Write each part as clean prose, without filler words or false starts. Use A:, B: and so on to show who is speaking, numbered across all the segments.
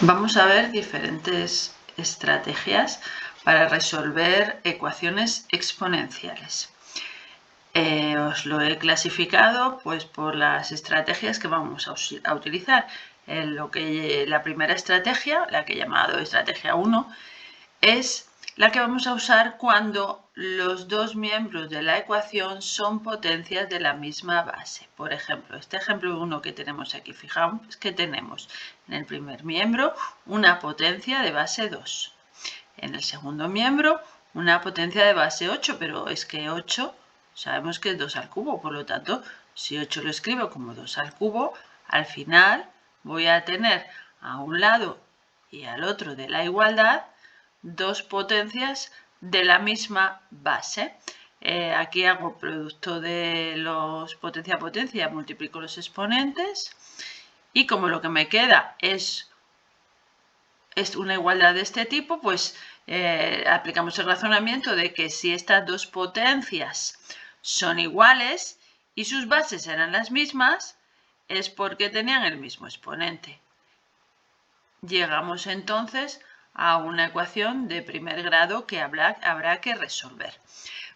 A: Vamos a ver diferentes estrategias para resolver ecuaciones exponenciales. Os lo he clasificado pues, por las estrategias que vamos a utilizar. La primera estrategia, la que he llamado estrategia 1, es la que vamos a usar cuando los dos miembros de la ecuación son potencias de la misma base. Por ejemplo, este ejemplo 1 que tenemos aquí, fijaos que tenemos en el primer miembro una potencia de base 2. En el segundo miembro una potencia de base 8, pero es que 8 sabemos que es 2 al cubo, por lo tanto, si 8 lo escribo como 2 al cubo, al final voy a tener a un lado y al otro de la igualdad dos potencias de la misma base. Aquí hago producto de los potencia-potencia, multiplico los exponentes y como lo que me queda es una igualdad de este tipo, pues aplicamos el razonamiento de que si estas dos potencias son iguales y sus bases eran las mismas, es porque tenían el mismo exponente. Llegamos entonces a una ecuación de primer grado que habrá que resolver.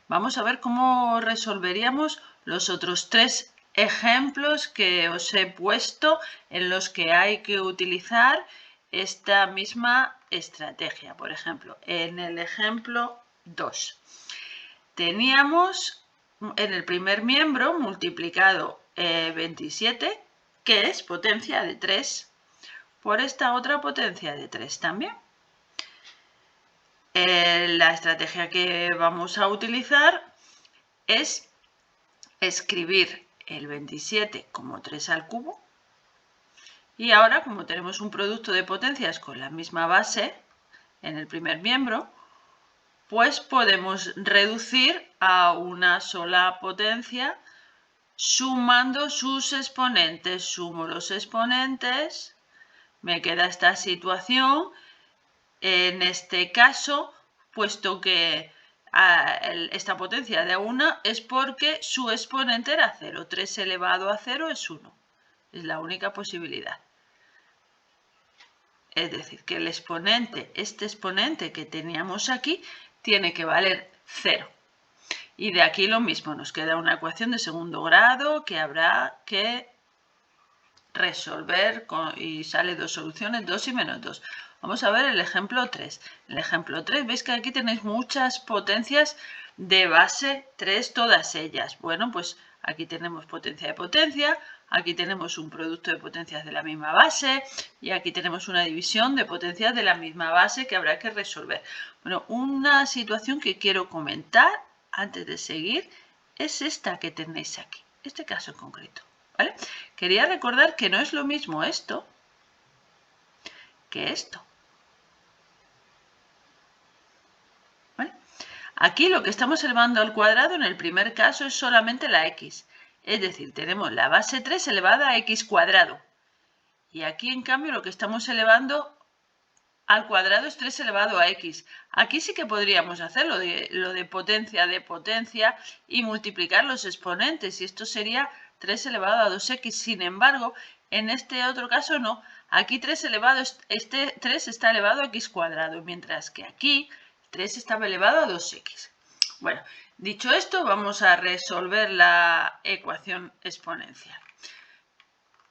A: Vamos a ver cómo resolveríamos los otros tres ejemplos que os he puesto en los que hay que utilizar esta misma estrategia. Por ejemplo, en el ejemplo 2 teníamos en el primer miembro multiplicado 27, que es potencia de 3, por esta otra potencia de 3 también. La estrategia que vamos a utilizar es escribir el 27 como 3 al cubo. Y ahora, como tenemos un producto de potencias con la misma base en el primer miembro, pues podemos reducir a una sola potencia sumando sus exponentes. Sumo los exponentes, me queda esta situación. En este caso, puesto que esta potencia de 1 es porque su exponente era 0. 3 elevado a 0 es 1. Es la única posibilidad. Es decir, que el exponente, este exponente que teníamos aquí, tiene que valer 0. Y de aquí lo mismo, nos queda una ecuación de segundo grado que habrá que resolver y sale dos soluciones, 2 y menos 2. Vamos a ver el ejemplo 3. En el ejemplo 3 veis que aquí tenéis muchas potencias de base 3, todas ellas. Bueno, pues aquí tenemos potencia de potencia, aquí tenemos un producto de potencias de la misma base y aquí tenemos una división de potencias de la misma base que habrá que resolver. Bueno, una situación que quiero comentar antes de seguir es esta que tenéis aquí, este caso en concreto. ¿Vale? Quería recordar que no es lo mismo esto que esto. ¿Vale? Aquí lo que estamos elevando al cuadrado en el primer caso es solamente la x. Es decir, tenemos la base 3 elevada a x cuadrado. Y aquí, en cambio, lo que estamos elevando al cuadrado es 3 elevado a x. Aquí sí que podríamos hacer lo de potencia y multiplicar los exponentes. Y esto sería 3 elevado a 2x. Sin embargo, en este otro caso no. Aquí 3 está elevado a x cuadrado, mientras que aquí 3 estaba elevado a 2x. Bueno, dicho esto, vamos a resolver la ecuación exponencial.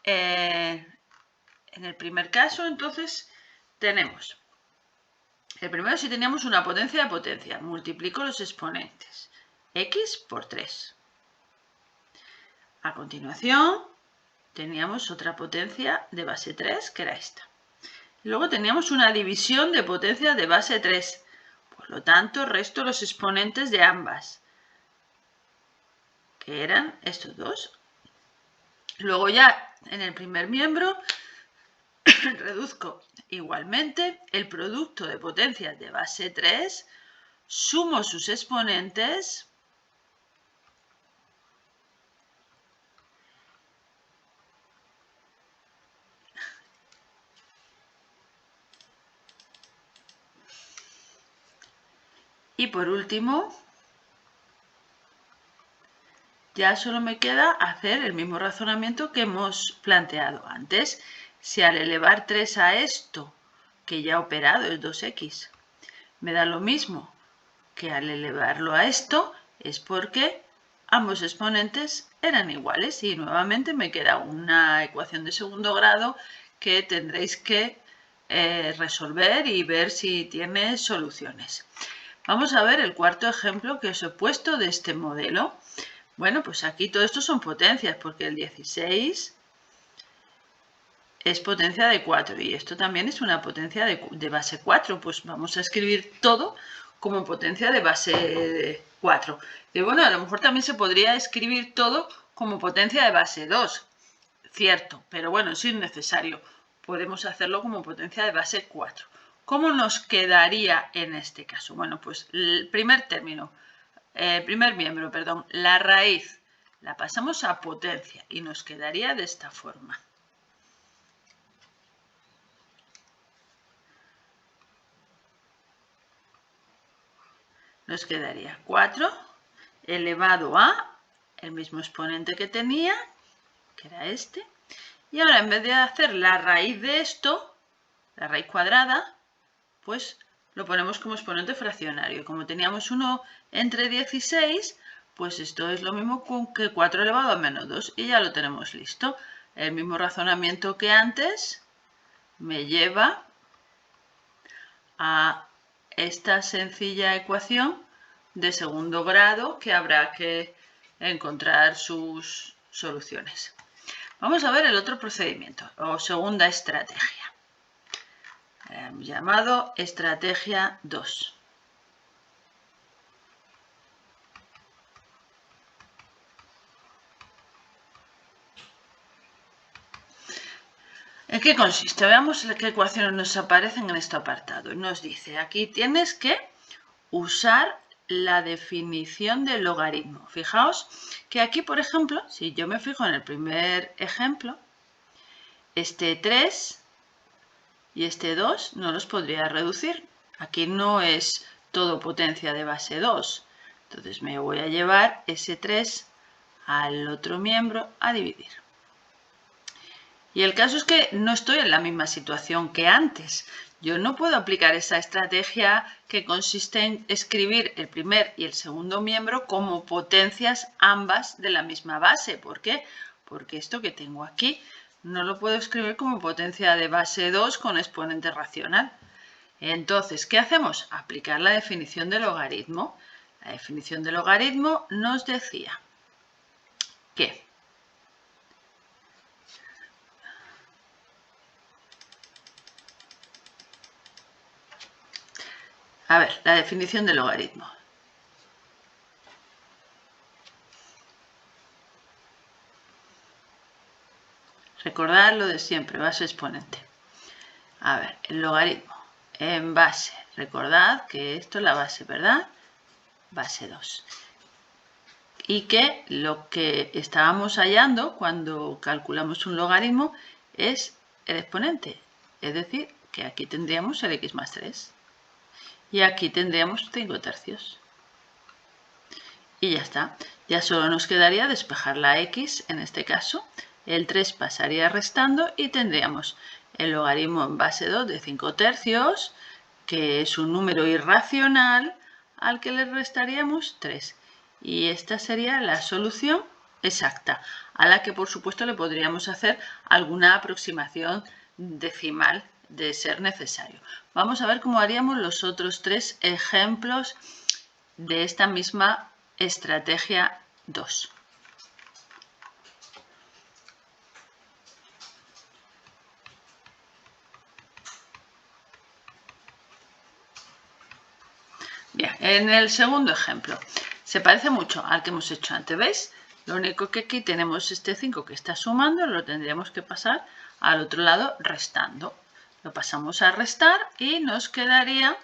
A: En el primer caso, entonces, tenemos... El primero, si teníamos una potencia de potencia, multiplico los exponentes. X por 3. A continuación, teníamos otra potencia de base 3, que era esta. Luego teníamos una división de potencias de base 3. Por lo tanto, resto los exponentes de ambas, que eran estos dos. Luego ya, en el primer miembro, reduzco igualmente el producto de potencias de base 3, sumo sus exponentes y por último ya solo me queda hacer el mismo razonamiento que hemos planteado antes. Si al elevar 3 a esto que ya operado es 2x. Me da lo mismo que al elevarlo a esto es porque ambos exponentes eran iguales y nuevamente me queda una ecuación de segundo grado que tendréis que resolver y ver si tiene soluciones. Vamos a ver el cuarto ejemplo que os he puesto de este modelo. Bueno, pues aquí todo esto son potencias porque el 16 es potencia de 4 y esto también es una potencia de base 4. Pues vamos a escribir todo como potencia de base 4. Y bueno, a lo mejor también se podría escribir todo como potencia de base 2. Cierto, pero bueno, es innecesario. Podemos hacerlo como potencia de base 4. ¿Cómo nos quedaría en este caso? Bueno, pues el primer miembro, la raíz, la pasamos a potencia y nos quedaría de esta forma. Nos quedaría 4 elevado a el mismo exponente que tenía, que era este. Y ahora en vez de hacer la raíz de esto, la raíz cuadrada, pues lo ponemos como exponente fraccionario. Como teníamos 1 entre 16, pues esto es lo mismo que 4 elevado a menos 2 y ya lo tenemos listo. El mismo razonamiento que antes me lleva a esta sencilla ecuación de segundo grado que habrá que encontrar sus soluciones. Vamos a ver el otro procedimiento o segunda estrategia, llamado estrategia 2. ¿En qué consiste? Veamos qué ecuaciones nos aparecen en este apartado. Nos dice, aquí tienes que usar la definición del logaritmo. Fijaos que aquí, por ejemplo, si yo me fijo en el primer ejemplo, este 3 y este 2 no los podría reducir. Aquí no es todo potencia de base 2. Entonces me voy a llevar ese 3 al otro miembro a dividir. Y el caso es que no estoy en la misma situación que antes. Yo no puedo aplicar esa estrategia que consiste en escribir el primer y el segundo miembro como potencias ambas de la misma base. ¿Por qué? Porque esto que tengo aquí no lo puedo escribir como potencia de base 2 con exponente racional. Entonces, ¿qué hacemos? Aplicar la definición de logaritmo. La definición de logaritmo nos decía que a ver, la definición de logaritmo. Recordad lo de siempre, base exponente. A ver, el logaritmo en base. Recordad que esto es la base, ¿verdad? Base 2. Y que lo que estábamos hallando cuando calculamos un logaritmo es el exponente. Es decir, que aquí tendríamos el x más 3. Y aquí tendríamos 5 tercios. Y ya está. Ya solo nos quedaría despejar la x en este caso. El 3 pasaría restando y tendríamos el logaritmo en base 2 de 5 tercios, que es un número irracional al que le restaríamos 3. Y esta sería la solución exacta, a la que por supuesto le podríamos hacer alguna aproximación decimal de ser necesario. Vamos a ver cómo haríamos los otros 3 ejemplos de esta misma estrategia 2. Bien, en el segundo ejemplo se parece mucho al que hemos hecho antes, ¿veis? Lo único que aquí tenemos este 5 que está sumando, lo tendríamos que pasar al otro lado restando. Lo pasamos a restar y nos quedaría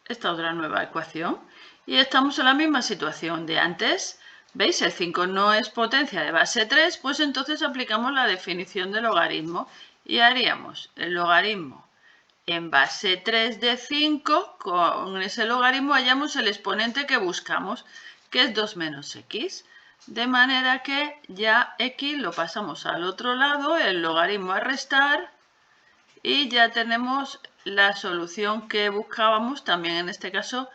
A: esta otra nueva ecuación. Y estamos en la misma situación de antes. ¿Veis? El 5 no es potencia de base 3, pues entonces aplicamos la definición de logaritmo y haríamos el logaritmo en base 3 de 5, con ese logaritmo hallamos el exponente que buscamos, que es 2 menos x. De manera que ya x lo pasamos al otro lado, el logaritmo a restar, y ya tenemos la solución que buscábamos, también en este caso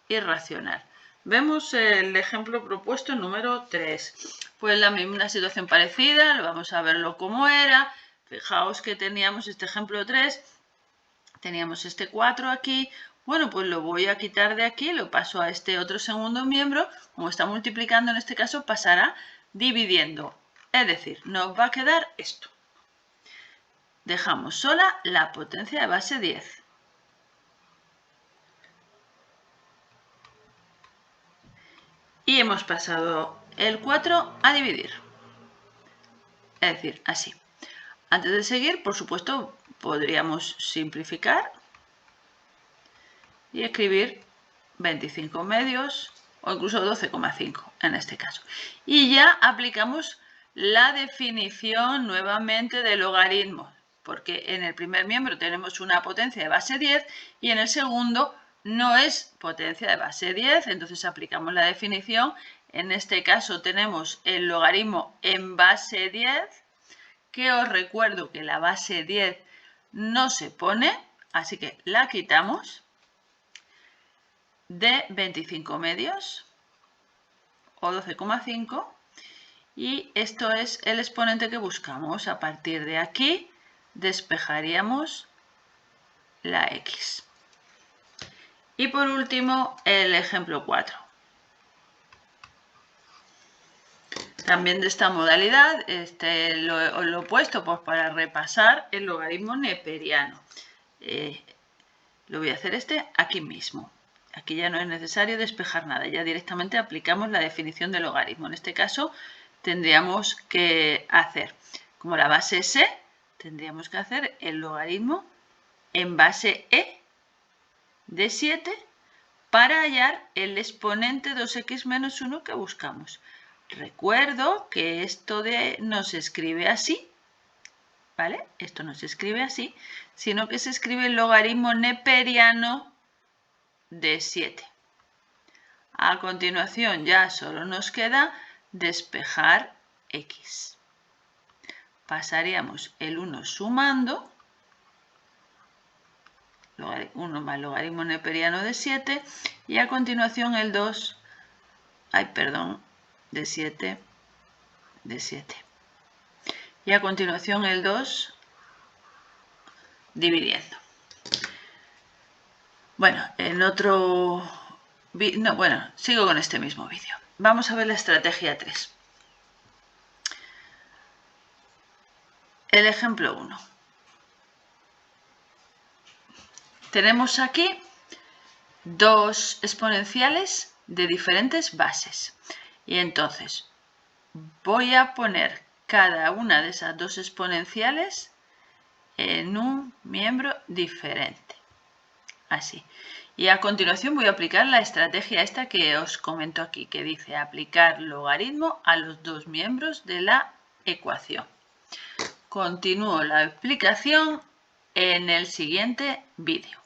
A: irracional. Vemos el ejemplo propuesto número 3. Pues una situación parecida, vamos a verlo como era. Fijaos que teníamos este ejemplo 3, teníamos este 4 aquí. Bueno, pues lo voy a quitar de aquí, lo paso a este otro segundo miembro. Como está multiplicando en este caso, pasará dividiendo. Es decir, nos va a quedar esto. Dejamos sola la potencia de base 10. Y hemos pasado el 4 a dividir. Es decir, así. Antes de seguir, por supuesto, podríamos simplificar y escribir 25 medios o incluso 12,5 en este caso. Y ya aplicamos la definición nuevamente de logaritmos, porque en el primer miembro tenemos una potencia de base 10 y en el segundo no es potencia de base 10, entonces aplicamos la definición. En este caso tenemos el logaritmo en base 10, que os recuerdo que la base 10 no se pone, así que la quitamos, de 25 medios o 12,5, y esto es el exponente que buscamos. A partir de aquí despejaríamos la x. Y por último, el ejemplo 4. También de esta modalidad, lo he puesto pues, para repasar el logaritmo neperiano. Lo voy a hacer aquí mismo. Aquí ya no es necesario despejar nada, ya directamente aplicamos la definición de logaritmo. En este caso tendríamos que hacer, como la base es e, tendríamos que hacer el logaritmo en base e de 7 para hallar el exponente 2x menos 1 que buscamos. Recuerdo que esto no se escribe así, ¿vale? Esto no se escribe así, sino que se escribe el logaritmo neperiano de 7. A continuación ya solo nos queda despejar x. Pasaríamos el 1 sumando, 1 más logaritmo neperiano de 7, y a continuación el 2, de 7, y a continuación el 2 dividiendo. Bueno, sigo con este mismo vídeo. Vamos a ver la estrategia 3. El ejemplo 1. Tenemos aquí dos exponenciales de diferentes bases. Y entonces voy a poner cada una de esas dos exponenciales en un miembro diferente. Así. Y a continuación voy a aplicar la estrategia esta que os comento aquí, que dice aplicar logaritmo a los dos miembros de la ecuación. Continúo la explicación en el siguiente vídeo.